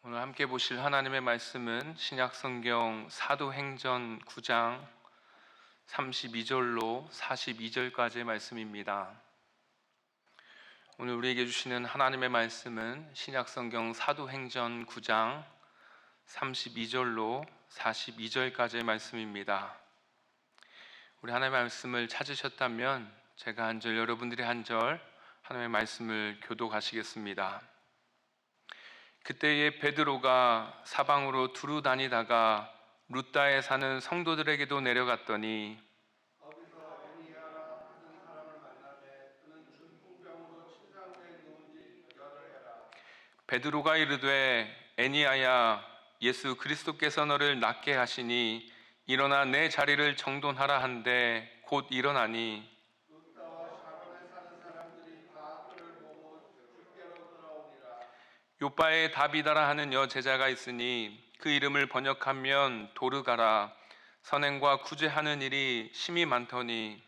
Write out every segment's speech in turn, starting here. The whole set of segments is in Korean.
오늘 함께 보실 하나님의 말씀은 신약성경 사도행전 9장 32절로 42절까지의 말씀입니다. 오늘 우리에게 주시는 하나님의 말씀은 신약성경 사도행전 9장 32절로 42절까지의 말씀입니다. 우리 하나님의 말씀을 찾으셨다면 제가 한 절, 여러분들이 한 절 하나님의 말씀을 교독하시겠습니다. 그때에 베드로가 사방으로 두루 다니다가 룻다에 사는 성도들에게도 내려갔더니 거기서 에니야라 하는 사람을 만나매 그는 중풍병으로 침상에 누운지 열을 해라. 베드로가 이르되 에니야야, 예수 그리스도께서 너를 낫게 하시니 일어나 내 자리를 정돈하라 한데 곧 일어나니 요빠에 다비다라 하는 여제자가 있으니 그 이름을 번역하면 도르가라. 선행과 구제하는 일이 심히 많더니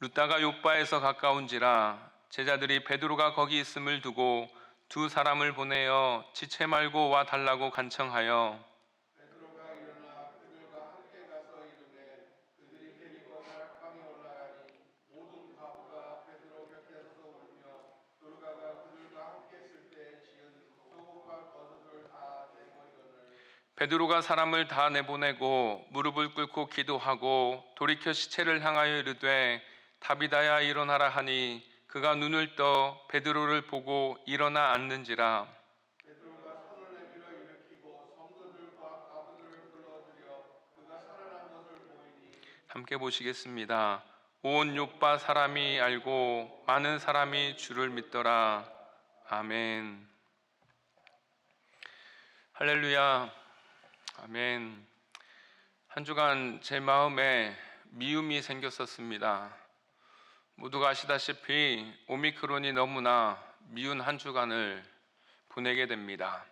룻다가 요빠에서 가까운지라 제자들이 베드로가 거기 있음을 두고 두 사람을 보내어 지체 말고 와 달라고 간청하여 베드로가 일어나 그들과 함께 가서 이르되 그들이 데리고 다락방에 올라가니 모든 과부가 베드로 곁에 서서 울며 도르가가 그들과 함께 있을 때 지은 속옷과 겉옷을 다 내버리거늘 베드로가 사람을 다 내보내고 무릎을 꿇고 기도하고 돌이켜 시체를 향하여 이르되 다비다야 일어나라 하니 그가 눈을 떠 베드로를 보고 일어나 앉는지라. 베드로가 손을 내밀어 일으키고 성도들과 과부들을 불러들여 그가 살아난 것을 보이니 함께 보시겠습니다. 온 요빠 사람이 알고 많은 사람이 주를 믿더라. 아멘. 할렐루야. 아멘. 한 주간 제 마음에 미움이 생겼었습니다. 모두가 아시다시피 오미크론이 너무나 미운 한 주간을 보내게 됩니다.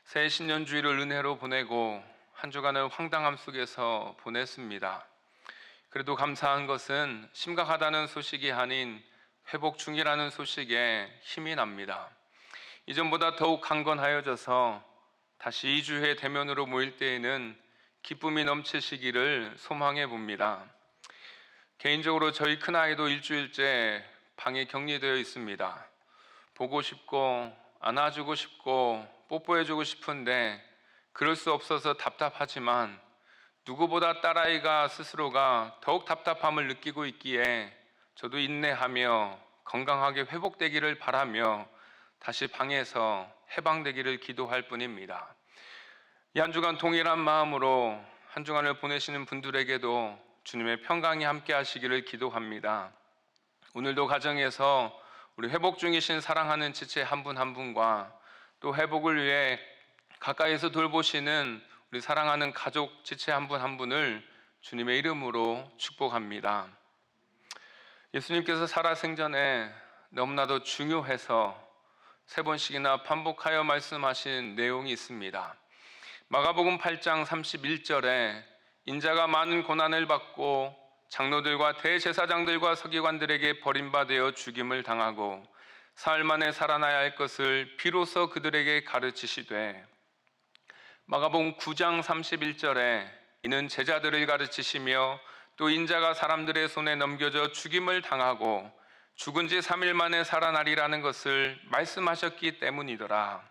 새 신년주일을 은혜로 보내고 한 주간을 황당함 속에서 보냈습니다. 그래도 감사한 것은 심각하다는 소식이 아닌 회복 중이라는 소식에 힘이 납니다. 이전보다 더욱 강건하여져서 다시 2주의 대면으로 모일 때에는 기쁨이 넘치시기를 소망해 봅니다. 개인적으로 저희 큰아이도 일주일째 방에 격리되어 있습니다. 보고 싶고 안아주고 싶고 뽀뽀해주고 싶은데 그럴 수 없어서 답답하지만 누구보다 딸아이가 스스로가 더욱 답답함을 느끼고 있기에 저도 인내하며 건강하게 회복되기를 바라며 다시 방에서 해방되기를 기도할 뿐입니다. 이 한 주간 동일한 마음으로 한 주간을 보내시는 분들에게도 주님의 평강이 함께 하시기를 기도합니다. 오늘도 가정에서 우리 회복 중이신 사랑하는 지체 한 분 한 분과 또 회복을 위해 가까이서 돌보시는 우리 사랑하는 가족 지체 한 분 한 분을 주님의 이름으로 축복합니다. 예수님께서 살아생전에 너무나도 중요해서 3번씩이나 반복하여 말씀하신 내용이 있습니다. 마가복음 8장 31절에 인자가 많은 고난을 받고 장로들과 대제사장들과 서기관들에게 버림받아 죽임을 당하고 사흘 만에 살아나야 할 것을 비로소 그들에게 가르치시되 마가복음 9장 31절에 이는 제자들을 가르치시며 또 인자가 사람들의 손에 넘겨져 죽임을 당하고 죽은 지 3일 만에 살아나리라는 것을 말씀하셨기 때문이더라.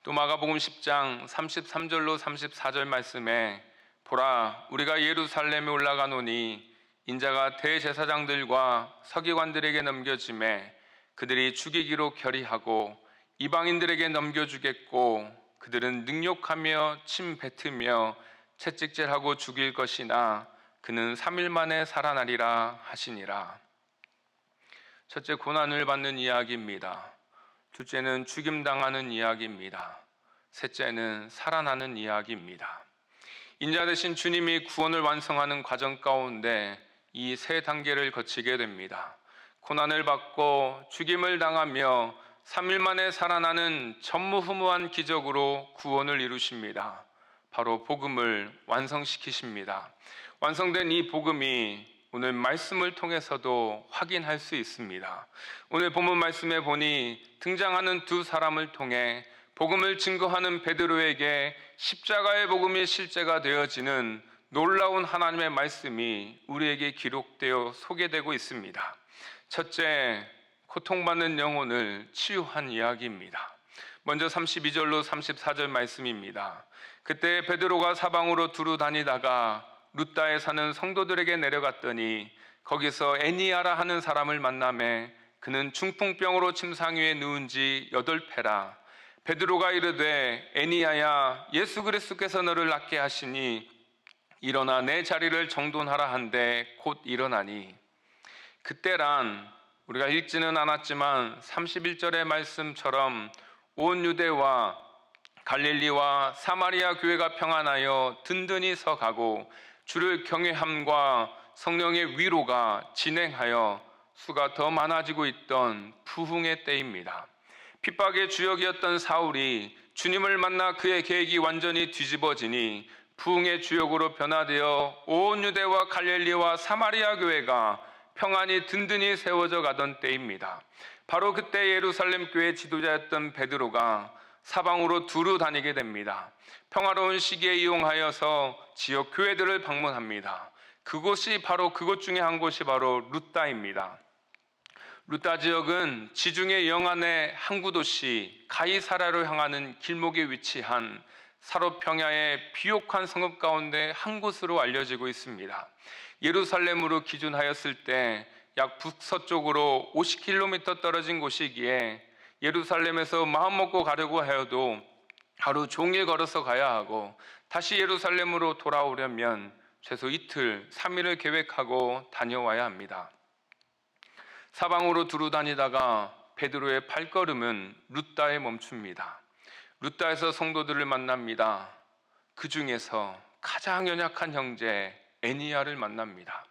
또 마가복음 10장 33절로 34절 말씀에 보라, 우리가 예루살렘에 올라가노니 인자가 대제사장들과 서기관들에게 넘겨짐에 그들이 죽이기로 결의하고 이방인들에게 넘겨주겠고 그들은 능욕하며 침 뱉으며 채찍질하고 죽일 것이나 그는 3일 만에 살아나리라 하시니라. 첫째, 고난을 받는 이야기입니다. 둘째는 죽임당하는 이야기입니다. 셋째는 살아나는 이야기입니다. 인자 되신 주님이 구원을 완성하는 과정 가운데 이 세 단계를 거치게 됩니다. 고난을 받고 죽임을 당하며 3일 만에 살아나는 전무후무한 기적으로 구원을 이루십니다. 바로 복음을 완성시키십니다. 완성된 이 복음이 오늘 말씀을 통해서도 확인할 수 있습니다. 오늘 본문 말씀에 보니 등장하는 두 사람을 통해 복음을 증거하는 베드로에게 십자가의 복음이 실제가 되어지는 놀라운 하나님의 말씀이 우리에게 기록되어 소개되고 있습니다. 첫째, 고통받는 영혼을 치유한 이야기입니다. 먼저 32절로 34절 말씀입니다. 그때 베드로가 사방으로 두루 다니다가 루다에 사는 성도들에게 내려갔더니 거기서 애니야라 하는 사람을 만나매 그는 중풍병으로 침상 위에 누운 지 8패라. 베드로가 이르되 애니야야, 예수 그리스도께서 너를 낫게 하시니 일어나 내 자리를 정돈하라 한데 곧 일어나니. 그때란 우리가 읽지는 않았지만 31절의 말씀처럼 온 유대와 갈릴리와 사마리아 교회가 평안하여 든든히 서가고 주를 경외함과 성령의 위로가 진행하여 수가 더 많아지고 있던 부흥의 때입니다. 핍박의 주역이었던 사울이 주님을 만나 그의 계획이 완전히 뒤집어지니 부흥의 주역으로 변화되어 온 유대와 갈릴리와 사마리아 교회가 평안히 든든히 세워져 가던 때입니다. 바로 그때 예루살렘 교회 지도자였던 베드로가 사방으로 두루 다니게 됩니다. 평화로운 시기에 이용하여서 지역 교회들을 방문합니다. 그곳 중에 한 곳이 바로 루다입니다. 루다 지역은 지중해 영안의 항구 도시 가이사라로 향하는 길목에 위치한 사롯평야의 비옥한 성읍 가운데 한 곳으로 알려지고 있습니다. 예루살렘으로 기준하였을 때 약 북서쪽으로 50km 떨어진 곳이기에 예루살렘에서 마음먹고 가려고 해도 하루 종일 걸어서 가야 하고 다시 예루살렘으로 돌아오려면 최소 이틀, 3일을 계획하고 다녀와야 합니다. 사방으로 두루 다니다가 베드로의 발걸음은 루다에 멈춥니다. 루다에서 성도들을 만납니다. 그 중에서 가장 연약한 형제 애니야를 만납니다.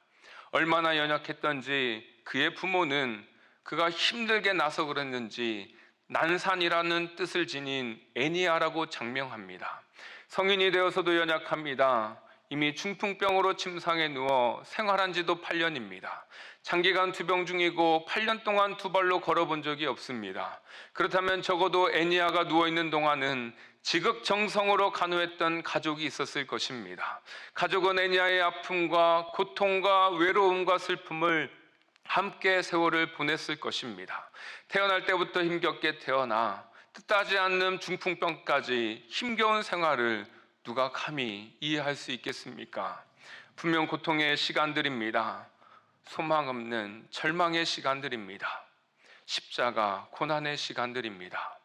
얼마나 연약했던지 그의 부모는 그가 힘들게 나서 그랬는지 난산이라는 뜻을 지닌 애니야라고 장명합니다. 성인이 되어서도 연약합니다. 이미 중풍병으로 침상에 누워 생활한 지도 8년입니다. 장기간 투병 중이고 8년 동안 두 발로 걸어본 적이 없습니다. 그렇다면 적어도 애니야가 누워있는 동안은 지극정성으로 간호했던 가족이 있었을 것입니다. 가족은 애니야의 아픔과 고통과 외로움과 슬픔을 함께 세월을 보냈을 것입니다. 태어날 때부터 힘겹게 태어나 뜻하지 않는 중풍병까지 힘겨운 생활을 누가 감히 이해할 수 있겠습니까? 분명 고통의 시간들입니다. 소망 없는 절망의 시간들입니다. 십자가, 고난의 시간들입니다.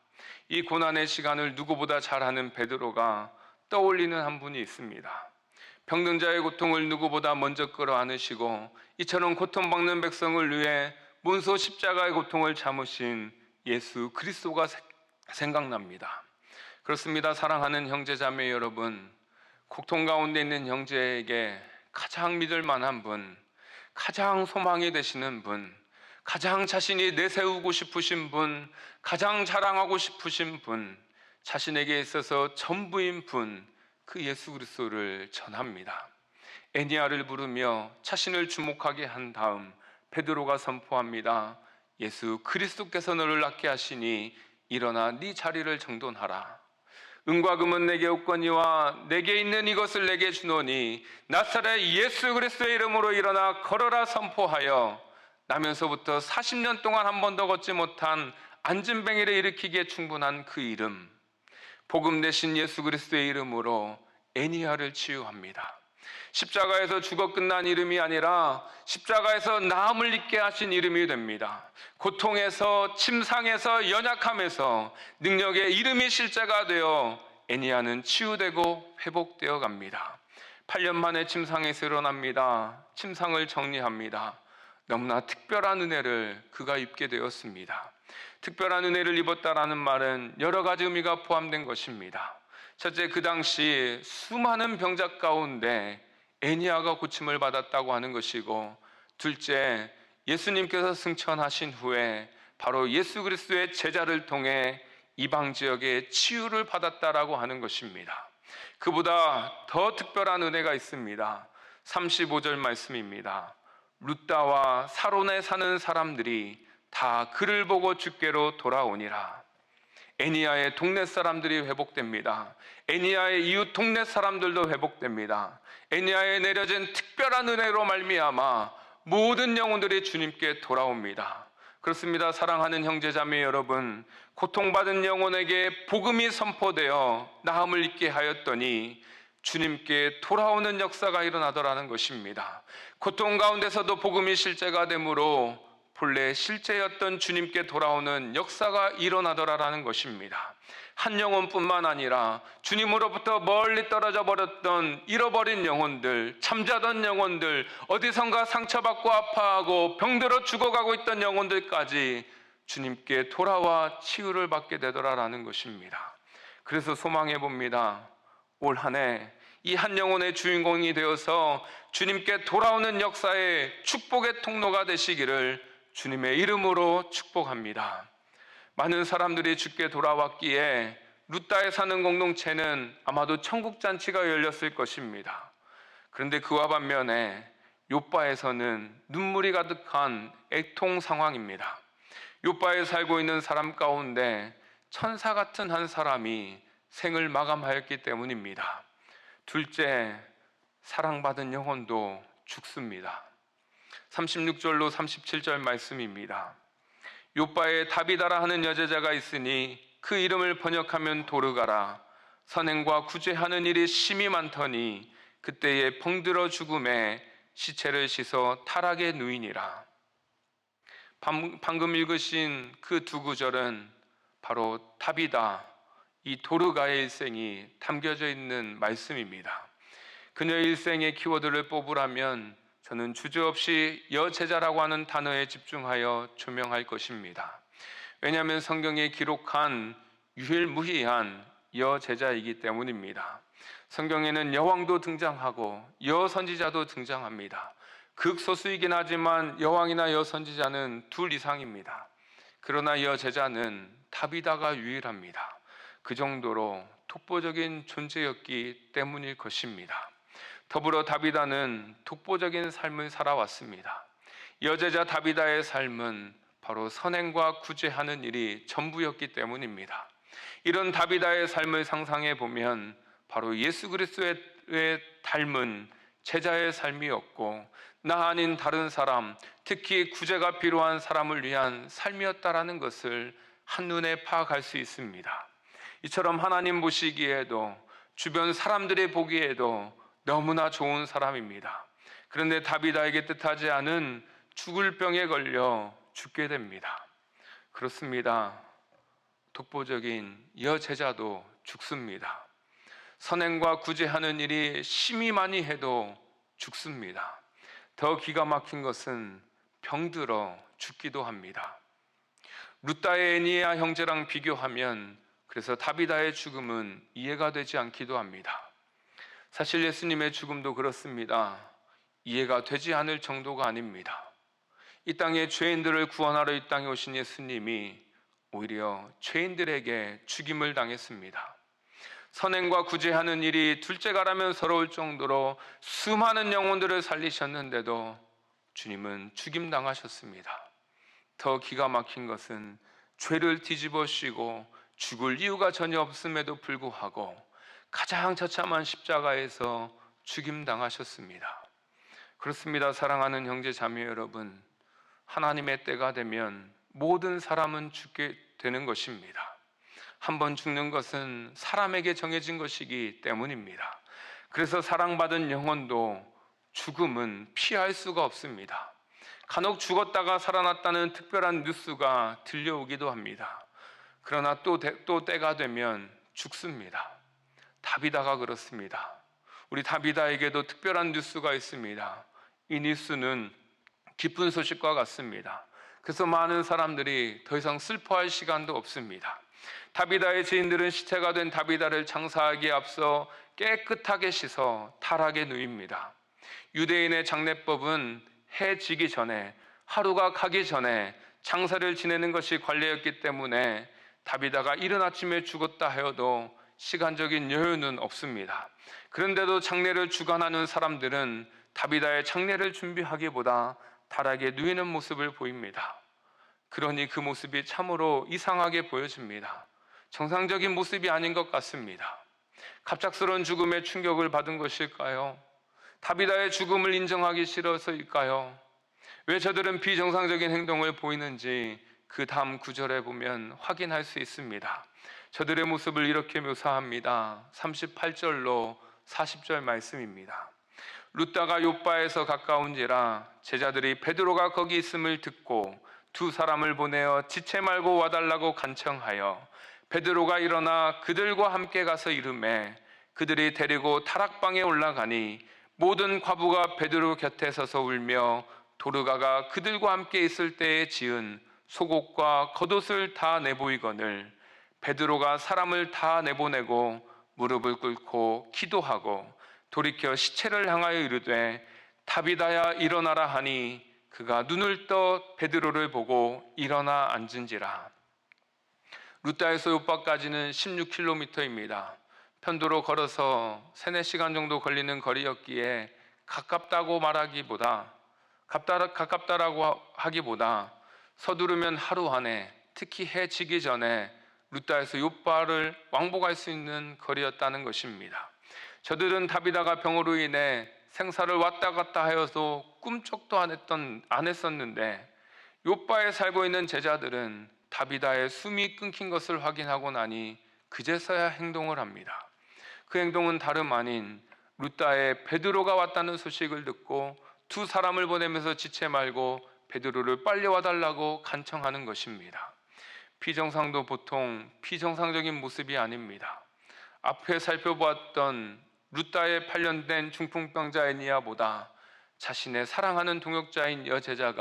이 고난의 시간을 누구보다 잘 아는 베드로가 떠올리는 한 분이 있습니다. 병든 자의 고통을 누구보다 먼저 끌어안으시고 이처럼 고통받는 백성을 위해 문소 십자가의 고통을 참으신 예수 그리스도가 생각납니다. 그렇습니다. 사랑하는 형제자매 여러분, 고통 가운데 있는 형제에게 가장 믿을 만한 분, 가장 소망이 되시는 분, 가장 자신이 내세우고 싶으신 분, 가장 자랑하고 싶으신 분, 자신에게 있어서 전부인 분, 그 예수 그리스도를 전합니다. 애니야를 부르며 자신을 주목하게 한 다음 베드로가 선포합니다. 예수 그리스도께서 너를 낫게 하시니 일어나 네 자리를 정돈하라. 은과 금은 내게 없거니와 내게 있는 이것을 내게 주노니 나사렛 예수 그리스도의 이름으로 일어나 걸어라 선포하여 나면서부터 40년 동안 한 번도 걷지 못한 안진뱅이를 일으키기에 충분한 그 이름, 복음 대신 예수 그리스도의 이름으로 애니야를 치유합니다. 십자가에서 죽어 끝난 이름이 아니라 십자가에서 나음을 잊게 하신 이름이 됩니다. 고통에서, 침상에서, 연약함에서 능력의 이름이 실제가 되어 애니야는 치유되고 회복되어 갑니다. 8년 만에 침상에서 일어납니다. 침상을 정리합니다. 너무나 특별한 은혜를 그가 입게 되었습니다. 특별한 은혜를 입었다라는 말은 여러 가지 의미가 포함된 것입니다. 첫째, 그 당시 수많은 병자 가운데 애니야가 고침을 받았다고 하는 것이고, 둘째, 예수님께서 승천하신 후에 바로 예수 그리스도의 제자를 통해 이방 지역에 치유를 받았다라고 하는 것입니다. 그보다 더 특별한 은혜가 있습니다. 35절 말씀입니다. 룻다와 사론에 사는 사람들이 다 그를 보고 주께로 돌아오니라. 에니야의 동네 사람들이 회복됩니다. 에니야의 이웃 동네 사람들도 회복됩니다. 에니야에 내려진 특별한 은혜로 말미암아 모든 영혼들이 주님께 돌아옵니다. 그렇습니다. 사랑하는 형제자매 여러분, 고통받은 영혼에게 복음이 선포되어 나음을 잊게 하였더니 주님께 돌아오는 역사가 일어나더라는 것입니다. 고통 가운데서도 복음이 실제가 되므로 본래 실제였던 주님께 돌아오는 역사가 일어나더라라는 것입니다. 한 영혼뿐만 아니라 주님으로부터 멀리 떨어져 버렸던 잃어버린 영혼들, 잠자던 영혼들, 어디선가 상처받고 아파하고 병들어 죽어가고 있던 영혼들까지 주님께 돌아와 치유를 받게 되더라라는 것입니다. 그래서 소망해 봅니다. 올 한 해 이 한 영혼의 주인공이 되어서 주님께 돌아오는 역사의 축복의 통로가 되시기를 주님의 이름으로 축복합니다. 많은 사람들이 주께 돌아왔기에 룻다에 사는 공동체는 아마도 천국잔치가 열렸을 것입니다. 그런데 그와 반면에 욥바에서는 눈물이 가득한 애통 상황입니다. 욥바에 살고 있는 사람 가운데 천사 같은 한 사람이 생을 마감하였기 때문입니다. 둘째, 사랑받은 영혼도 죽습니다. 36절로 37절 말씀입니다. 욥바에 다비다라 하는 여제자가 있으니 그 이름을 번역하면 도르가라. 선행과 구제하는 일이 심히 많더니 그때에 병들어 죽음에 시체를 씻어 타락에 누이니라. 방금 읽으신 그 두 구절은 바로 다비다, 이 도르가의 일생이 담겨져 있는 말씀입니다. 그녀의 일생의 키워드를 뽑으라면 저는 주저없이 여제자라고 하는 단어에 집중하여 조명할 것입니다. 왜냐하면 성경에 기록한 유일무이한 여제자이기 때문입니다. 성경에는 여왕도 등장하고 여선지자도 등장합니다. 극소수이긴 하지만 여왕이나 여선지자는 둘 이상입니다. 그러나 여제자는 다비다가 유일합니다. 그 정도로 독보적인 존재였기 때문일 것입니다. 더불어 다비다는 독보적인 삶을 살아왔습니다. 여제자 다비다의 삶은 바로 선행과 구제하는 일이 전부였기 때문입니다. 이런 다비다의 삶을 상상해 보면 바로 예수 그리스도의 닮은 제자의 삶이었고 나 아닌 다른 사람, 특히 구제가 필요한 사람을 위한 삶이었다라는 것을 한눈에 파악할 수 있습니다. 이처럼 하나님 보시기에도 주변 사람들이 보기에도 너무나 좋은 사람입니다. 그런데 다비다에게 뜻하지 않은 죽을 병에 걸려 죽게 됩니다. 그렇습니다. 독보적인 여제자도 죽습니다. 선행과 구제하는 일이 심히 많이 해도 죽습니다. 더 기가 막힌 것은 병들어 죽기도 합니다. 룻다의 에니야 형제랑 비교하면 그래서 다비다의 죽음은 이해가 되지 않기도 합니다. 사실 예수님의 죽음도 그렇습니다. 이해가 되지 않을 정도가 아닙니다. 이 땅에 죄인들을 구원하러 이 땅에 오신 예수님이 오히려 죄인들에게 죽임을 당했습니다. 선행과 구제하는 일이 둘째가라면 서러울 정도로 수많은 영혼들을 살리셨는데도 주님은 죽임당하셨습니다. 더 기가 막힌 것은 죄를 뒤집어씌고 죽을 이유가 전혀 없음에도 불구하고 가장 처참한 십자가에서 죽임당하셨습니다. 그렇습니다. 사랑하는 형제 자매 여러분, 하나님의 때가 되면 모든 사람은 죽게 되는 것입니다. 한번 죽는 것은 사람에게 정해진 것이기 때문입니다. 그래서 사랑받은 영혼도 죽음은 피할 수가 없습니다. 간혹 죽었다가 살아났다는 특별한 뉴스가 들려오기도 합니다. 그러나 또 때가 되면 죽습니다. 다비다가 그렇습니다. 우리 다비다에게도 특별한 뉴스가 있습니다. 이 뉴스는 기쁜 소식과 같습니다. 그래서 많은 사람들이 더 이상 슬퍼할 시간도 없습니다. 다비다의 지인들은 시체가 된 다비다를 장사하기에 앞서 깨끗하게 씻어 타락에 누입니다. 유대인의 장례법은 해 지기 전에, 하루가 가기 전에 장사를 지내는 것이 관례였기 때문에 다비다가 이른 아침에 죽었다 하여도 시간적인 여유는 없습니다. 그런데도 장례를 주관하는 사람들은 다비다의 장례를 준비하기보다 다락에 누이는 모습을 보입니다. 그러니 그 모습이 참으로 이상하게 보여집니다. 정상적인 모습이 아닌 것 같습니다. 갑작스러운 죽음에 충격을 받은 것일까요? 다비다의 죽음을 인정하기 싫어서일까요? 왜 저들은 비정상적인 행동을 보이는지 그 다음 구절에 보면 확인할 수 있습니다. 저들의 모습을 이렇게 묘사합니다. 38절로 40절 말씀입니다. 룻다가 욥바에서 가까운지라 제자들이 베드로가 거기 있음을 듣고 두 사람을 보내어 지체 말고 와달라고 간청하여 베드로가 일어나 그들과 함께 가서 이르매 그들이 데리고 타락방에 올라가니 모든 과부가 베드로 곁에 서서 울며 도르가가 그들과 함께 있을 때에 지은 속옷과 겉옷을 다 내보이거늘 베드로가 사람을 다 내보내고 무릎을 꿇고 기도하고 돌이켜 시체를 향하여 이르되 다비다야 일어나라 하니 그가 눈을 떠 베드로를 보고 일어나 앉은지라. 루따에서 욥바까지는 16km입니다. 편도로 걸어서 3-4시간 정도 걸리는 거리였기에 가깝다고 말하기보다 가깝다라고 하기보다 서두르면 하루 안에 특히 해 지기 전에 루따에서 욥바를 왕복할 수 있는 거리였다는 것입니다. 저들은 다비다가 병으로 인해 생사를 왔다 갔다 하여서 꿈쩍도 안 했었는데 욥바에 살고 있는 제자들은 다비다의 숨이 끊긴 것을 확인하고 나니 그제서야 행동을 합니다. 그 행동은 다름 아닌 루따에 베드로가 왔다는 소식을 듣고 두 사람을 보내면서 지체 말고 베드로를 빨리 와달라고 간청하는 것입니다. 비정상도 보통 비정상적인 모습이 아닙니다. 앞에 살펴보았던 루따에 발견된 중풍병자 에니야보다 자신의 사랑하는 동역자인 여제자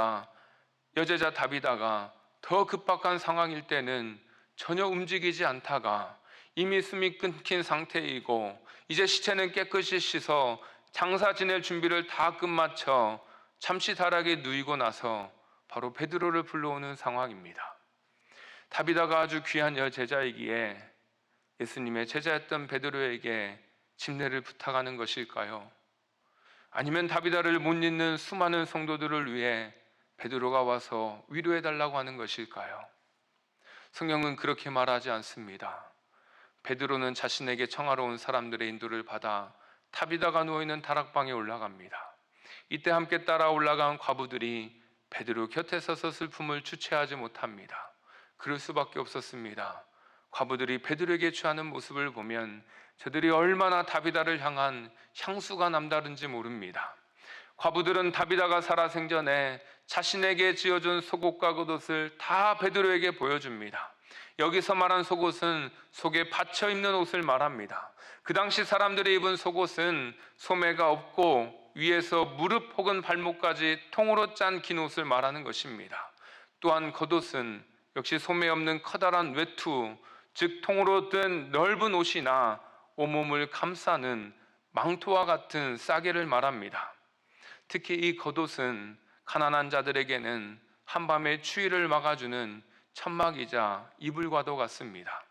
다비다가 더 급박한 상황일 때는 전혀 움직이지 않다가 이미 숨이 끊긴 상태이고 이제 시체는 깨끗이 씻어 장사 지낼 준비를 다 끝마쳐 잠시 다락에 누이고 나서 바로 베드로를 불러오는 상황입니다. 다비다가 아주 귀한 여제자이기에 예수님의 제자였던 베드로에게 집례를 부탁하는 것일까요? 아니면 다비다를 못 잇는 수많은 성도들을 위해 베드로가 와서 위로해달라고 하는 것일까요? 성경은 그렇게 말하지 않습니다. 베드로는 자신에게 청하러 온 사람들의 인도를 받아 다비다가 누워있는 다락방에 올라갑니다. 이때 함께 따라 올라간 과부들이 베드로 곁에 서서 슬픔을 주체하지 못합니다. 그럴 수밖에 없었습니다. 과부들이 베드로에게 취하는 모습을 보면 저들이 얼마나 다비다를 향한 향수가 남다른지 모릅니다. 과부들은 다비다가 살아생전에 자신에게 지어준 속옷과 겉옷을 다 베드로에게 보여줍니다. 여기서 말한 속옷은 속에 받쳐 입는 옷을 말합니다. 그 당시 사람들이 입은 속옷은 소매가 없고 위에서 무릎 혹은 발목까지 통으로 짠 긴 옷을 말하는 것입니다. 또한 겉옷은 역시 소매 없는 커다란 외투, 즉 통으로 든 넓은 옷이나 온몸을 감싸는 망토와 같은 싸개를 말합니다. 특히 이 겉옷은 가난한 자들에게는 한밤의 추위를 막아주는 천막이자 이불과도 같습니다.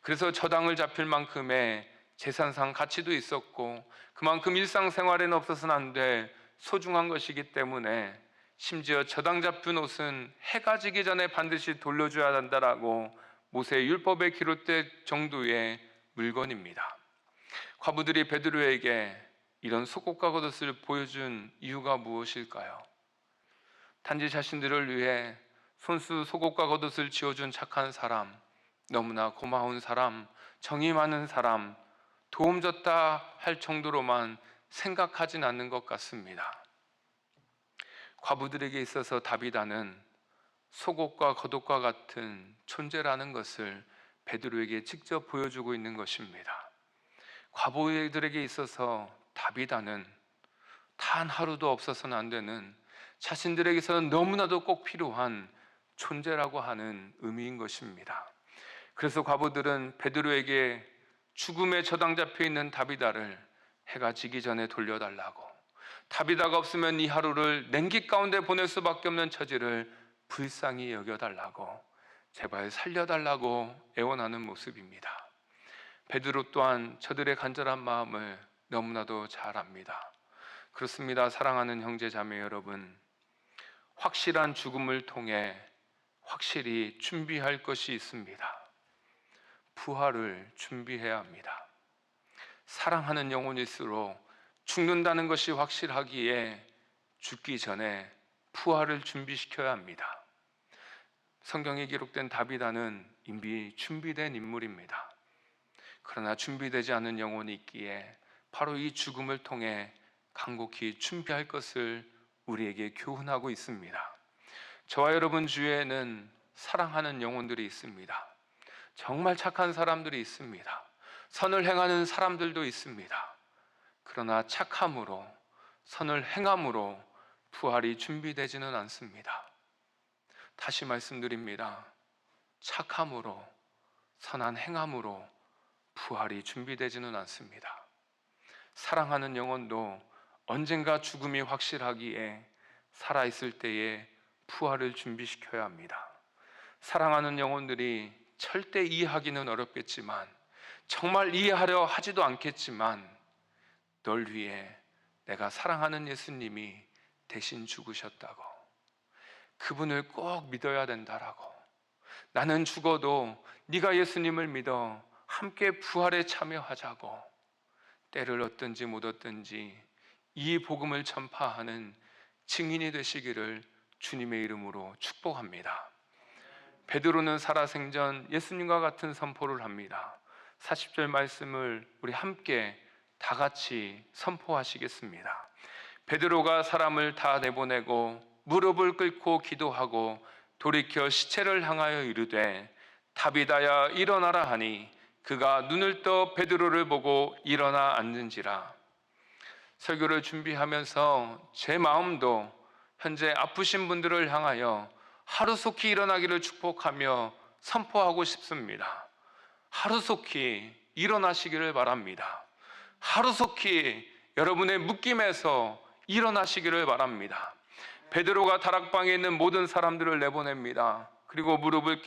그래서 저당을 잡힐 만큼의 재산상 가치도 있었고 그만큼 일상생활에는 없어서는 안 될 소중한 것이기 때문에 심지어 저당 잡힌 옷은 해가 지기 전에 반드시 돌려줘야 한다라고 모세의 율법에 기록될 정도의 물건입니다. 과부들이 베드로에게 이런 속옷과 겉옷을 보여준 이유가 무엇일까요? 단지 자신들을 위해 손수 속옷과 겉옷을 지어준 착한 사람, 너무나 고마운 사람, 정이 많은 사람, 도움 줬다 할 정도로만 생각하진 않는 것 같습니다. 과부들에게 있어서 다비다는 속옷과 겉옷과 같은 존재라는 것을 베드로에게 직접 보여주고 있는 것입니다. 과부들에게 있어서 다비다는 단 하루도 없어서는 안 되는 자신들에게서는 너무나도 꼭 필요한 존재라고 하는 의미인 것입니다. 그래서 과부들은 베드로에게 죽음에 저당 잡혀 있는 다비다를 해가 지기 전에 돌려달라고, 다비다가 없으면 이 하루를 냉기 가운데 보낼 수밖에 없는 처지를 불쌍히 여겨달라고, 제발 살려달라고 애원하는 모습입니다. 베드로 또한 저들의 간절한 마음을 너무나도 잘 압니다. 그렇습니다. 사랑하는 형제 자매 여러분, 확실한 죽음을 통해 확실히 준비할 것이 있습니다. 부활을 준비해야 합니다. 사랑하는 영혼일수록 죽는다는 것이 확실하기에 죽기 전에 부활을 준비시켜야 합니다. 성경에 기록된 다비다는 이미 준비된 인물입니다. 그러나 준비되지 않은 영혼이 있기에 바로 이 죽음을 통해 간곡히 준비할 것을 우리에게 교훈하고 있습니다. 저와 여러분 주위에는 사랑하는 영혼들이 있습니다. 정말 착한 사람들이 있습니다. 선을 행하는 사람들도 있습니다. 그러나 착함으로, 선을 행함으로 부활이 준비되지는 않습니다. 다시 말씀드립니다. 착함으로, 선한 행함으로 부활이 준비되지는 않습니다. 사랑하는 영혼도 언젠가 죽음이 확실하기에 살아있을 때에 부활을 준비시켜야 합니다. 사랑하는 영혼들이 절대 이해하기는 어렵겠지만, 정말 이해하려 하지도 않겠지만, 널 위해 내가 사랑하는 예수님이 대신 죽으셨다고, 그분을 꼭 믿어야 된다라고, 나는 죽어도 네가 예수님을 믿어 함께 부활에 참여하자고, 때를 얻든지 못 얻든지 이 복음을 전파하는 증인이 되시기를 주님의 이름으로 축복합니다. 베드로는 살아생전 예수님과 같은 선포를 합니다. 40절 말씀을 우리 함께 다 같이 선포하시겠습니다. 베드로가 사람을 다 내보내고 무릎을 꿇고 기도하고 돌이켜 시체를 향하여 이르되 다비다야 일어나라 하니 그가 눈을 떠 베드로를 보고 일어나 앉는지라. 설교를 준비하면서 제 마음도 현재 아프신 분들을 향하여 하루속히 일어나기를 축복하며 선포하고 싶습니다. 하루속히 일어나시기를 바랍니다. 하루속히 여러분의 묶임에서 일어나시기를 바랍니다. 베드로가 다락방에 있는 모든 사람들을 내보냅니다. 그리고 무릎을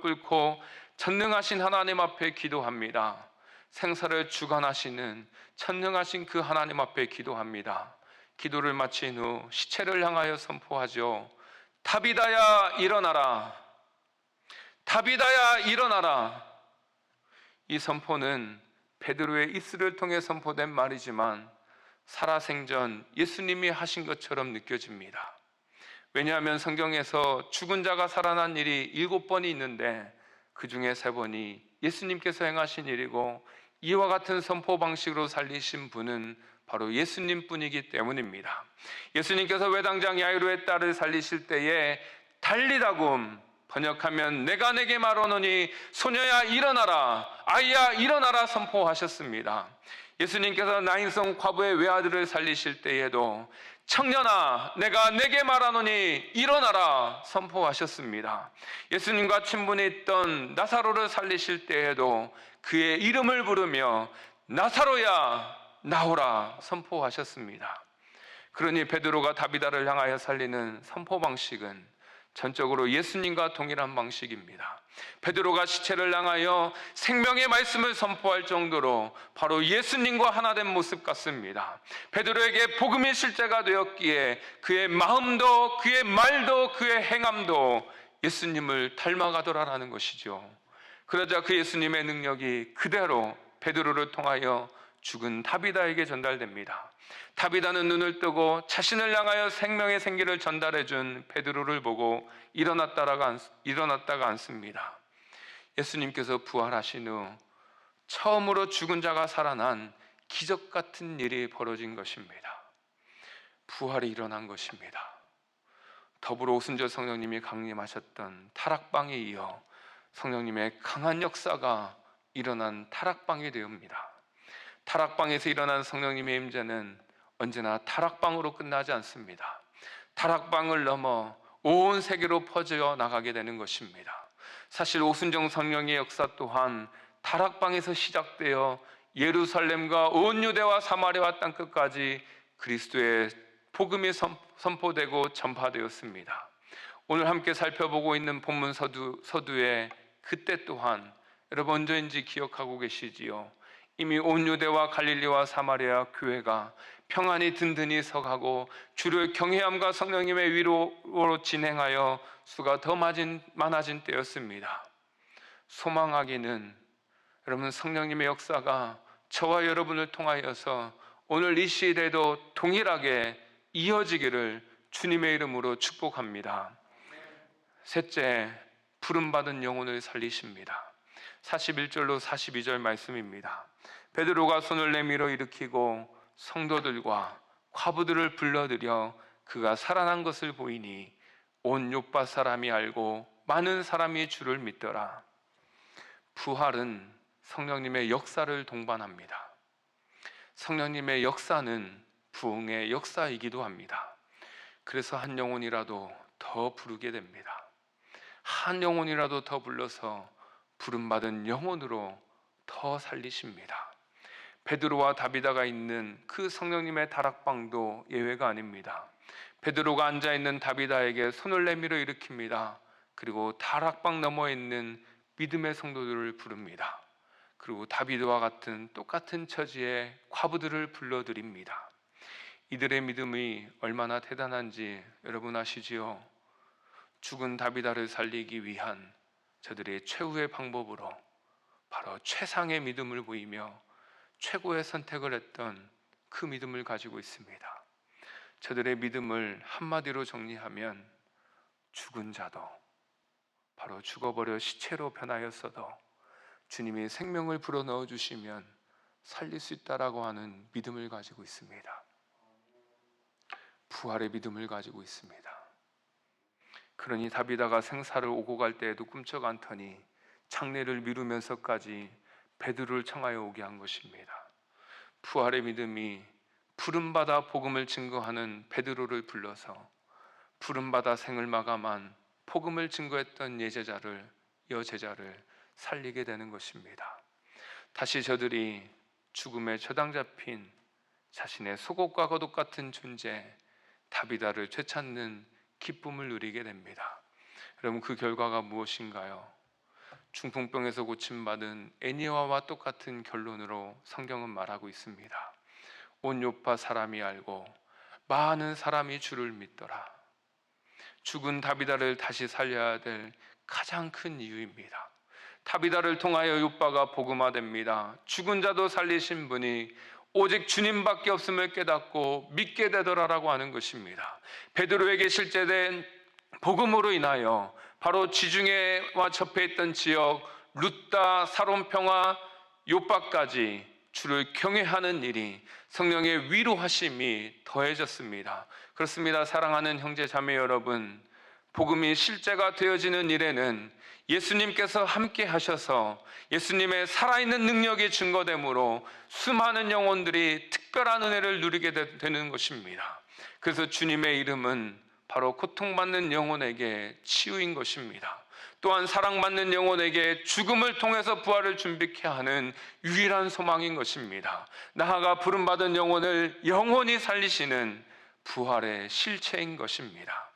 꿇고 전능하신 하나님 앞에 기도합니다. 생사를 주관하시는 전능하신 그 하나님 앞에 기도합니다. 기도를 마친 후 시체를 향하여 선포하죠. 다비다야 일어나라. 다비다야 일어나라. 이 선포는 베드로의 입술을 통해 선포된 말이지만 살아생전 예수님이 하신 것처럼 느껴집니다. 왜냐하면 성경에서 죽은 자가 살아난 일이 7번이 있는데 그 중에 3번이 예수님께서 행하신 일이고, 이와 같은 선포 방식으로 살리신 분은 바로 예수님뿐이기 때문입니다. 예수님께서 외당장 야이로의 딸을 살리실 때에 달리다굼, 번역하면 내가 내게 말하노니 소녀야 일어나라, 아이야 일어나라 선포하셨습니다. 예수님께서 나인성 과부의 외아들을 살리실 때에도 청년아 내가 내게 말하노니 일어나라 선포하셨습니다. 예수님과 친분이 있던 나사로를 살리실 때에도 그의 이름을 부르며 나사로야 나오라 선포하셨습니다. 그러니 베드로가 다비다를 향하여 살리는 선포 방식은 전적으로 예수님과 동일한 방식입니다. 베드로가 시체를 향하여 생명의 말씀을 선포할 정도로 바로 예수님과 하나 된 모습 같습니다. 베드로에게 복음이 실제가 되었기에 그의 마음도 그의 말도 그의 행함도 예수님을 닮아가더라라는 것이죠. 그러자 그 예수님의 능력이 그대로 베드로를 통하여 죽은 다비다에게 전달됩니다. 다비다는 눈을 뜨고 자신을 향하여 생명의 생기를 전달해준 베드로를 보고 일어났다가 앉습니다. 예수님께서 부활하신 후 처음으로 죽은 자가 살아난 기적 같은 일이 벌어진 것입니다. 부활이 일어난 것입니다. 더불어 오순절 성령님이 강림하셨던 타락방에 이어 성령님의 강한 역사가 일어난 타락방이 되옵니다. 타락방에서 일어난 성령님의 임재는 언제나 타락방으로 끝나지 않습니다. 타락방을 넘어 온 세계로 퍼져 나가게 되는 것입니다. 사실 오순절 성령의 역사 또한 타락방에서 시작되어 예루살렘과 온 유대와 사마리아 땅끝까지 그리스도의 복음이 선포되고 전파되었습니다. 오늘 함께 살펴보고 있는 본문 서두에 그때 또한 여러분 언제인지 기억하고 계시지요? 이미 온 유대와 갈릴리와 사마리아 교회가 평안히 든든히 서가고 주를 경외함과 성령님의 위로로 진행하여 수가 더 많아진 때였습니다. 소망하기는 여러분, 성령님의 역사가 저와 여러분을 통하여서 오늘 이 시대에도 동일하게 이어지기를 주님의 이름으로 축복합니다. 셋째, 부름받은 영혼을 살리십니다. 41절로 42절 말씀입니다. 베드로가 손을 내밀어 일으키고 성도들과 과부들을 불러들여 그가 살아난 것을 보이니 온 요파 사람이 알고 많은 사람이 주를 믿더라. 부활은 성령님의 역사를 동반합니다. 성령님의 역사는 부흥의 역사이기도 합니다. 그래서 한 영혼이라도 더 부르게 됩니다. 한 영혼이라도 더 불러서 부름받은 영혼으로 더 살리십니다. 베드로와 다비다가 있는 그 성령님의 다락방도 예외가 아닙니다. 베드로가 앉아있는 다비다에게 손을 내밀어 일으킵니다. 그리고 다락방 너머에 있는 믿음의 성도들을 부릅니다. 그리고 다비드와 같은 똑같은 처지의 과부들을 불러드립니다. 이들의 믿음이 얼마나 대단한지 여러분 아시지요? 죽은 다비다를 살리기 위한 저들의 최후의 방법으로 바로 최상의 믿음을 보이며 최고의 선택을 했던 그 믿음을 가지고 있습니다. 저들의 믿음을 한마디로 정리하면 죽은 자도, 바로 죽어버려 시체로 변하였어도 주님이 생명을 불어넣어 주시면 살릴 수 있다라고 하는 믿음을 가지고 있습니다. 부활의 믿음을 가지고 있습니다. 그러니 다비다가 생사를 오고 갈 때에도 꿈쩍 않더니 장례를 미루면서까지 베드로를 청하여 오게 한 것입니다. 부활의 믿음이 부름받아 복음을 증거하는 베드로를 불러서 부름받아 생을 마감한 복음을 증거했던 여제자를 살리게 되는 것입니다. 다시 저들이 죽음에 처당 잡힌 자신의 속옷과 겉옷 같은 존재 다비다를 되찾는 기쁨을 누리게 됩니다. 여러분, 그 결과가 무엇인가요? 중풍병에서 고침받은 애니아와 똑같은 결론으로 성경은 말하고 있습니다. 온 요파 사람이 알고 많은 사람이 주를 믿더라. 죽은 다비다를 다시 살려야 될 가장 큰 이유입니다. 다비다를 통하여 요파가 복음화됩니다. 죽은 자도 살리신 분이 오직 주님밖에 없음을 깨닫고 믿게 되더라라고 하는 것입니다. 베드로에게 실제된 복음으로 인하여 바로 지중해와 접해 있던 지역 루다, 사론평화, 요파까지 주를 경외하는 일이 성령의 위로하심이 더해졌습니다. 그렇습니다. 사랑하는 형제 자매 여러분, 복음이 실제가 되어지는 일에는 예수님께서 함께 하셔서 예수님의 살아있는 능력이 증거되므로 수많은 영혼들이 특별한 은혜를 누리게 되는 것입니다. 그래서 주님의 이름은 바로 고통받는 영혼에게 치유인 것입니다. 또한 사랑받는 영혼에게 죽음을 통해서 부활을 준비케 하는 유일한 소망인 것입니다. 나아가 부름받은 영혼을 영원히 살리시는 부활의 실체인 것입니다.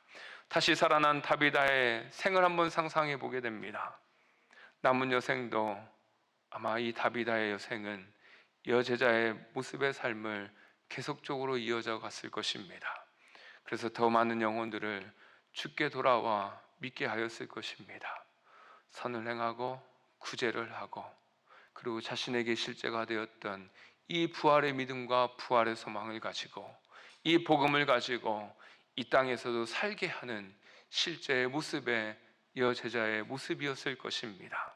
다시 살아난 다비다의 생을 한번 상상해 보게 됩니다. 남은 여생도 아마 이 다비다의 여생은 여제자의 모습의 삶을 계속적으로 이어져 갔을 것입니다. 그래서 더 많은 영혼들을 주께 돌아와 믿게 하였을 것입니다. 선을 행하고 구제를 하고 그리고 자신에게 실제가 되었던 이 부활의 믿음과 부활의 소망을 가지고 이 복음을 가지고 이 땅에서도 살게 하는 실제의 모습의 여제자의 모습이었을 것입니다.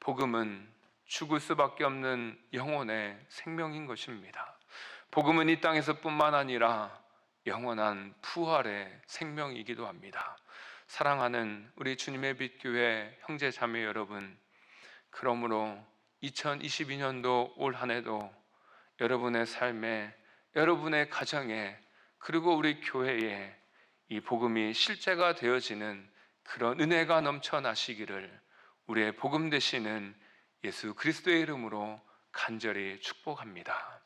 복음은 죽을 수밖에 없는 영혼의 생명인 것입니다. 복음은 이 땅에서 뿐만 아니라 영원한 부활의 생명이기도 합니다. 사랑하는 우리 주님의 빛 교회 형제 자매 여러분, 그러므로 2022년도 올 한 해도 여러분의 삶에, 여러분의 가정에, 그리고 우리 교회에 이 복음이 실제가 되어지는 그런 은혜가 넘쳐나시기를 우리의 복음 되시는 예수 그리스도의 이름으로 간절히 축복합니다.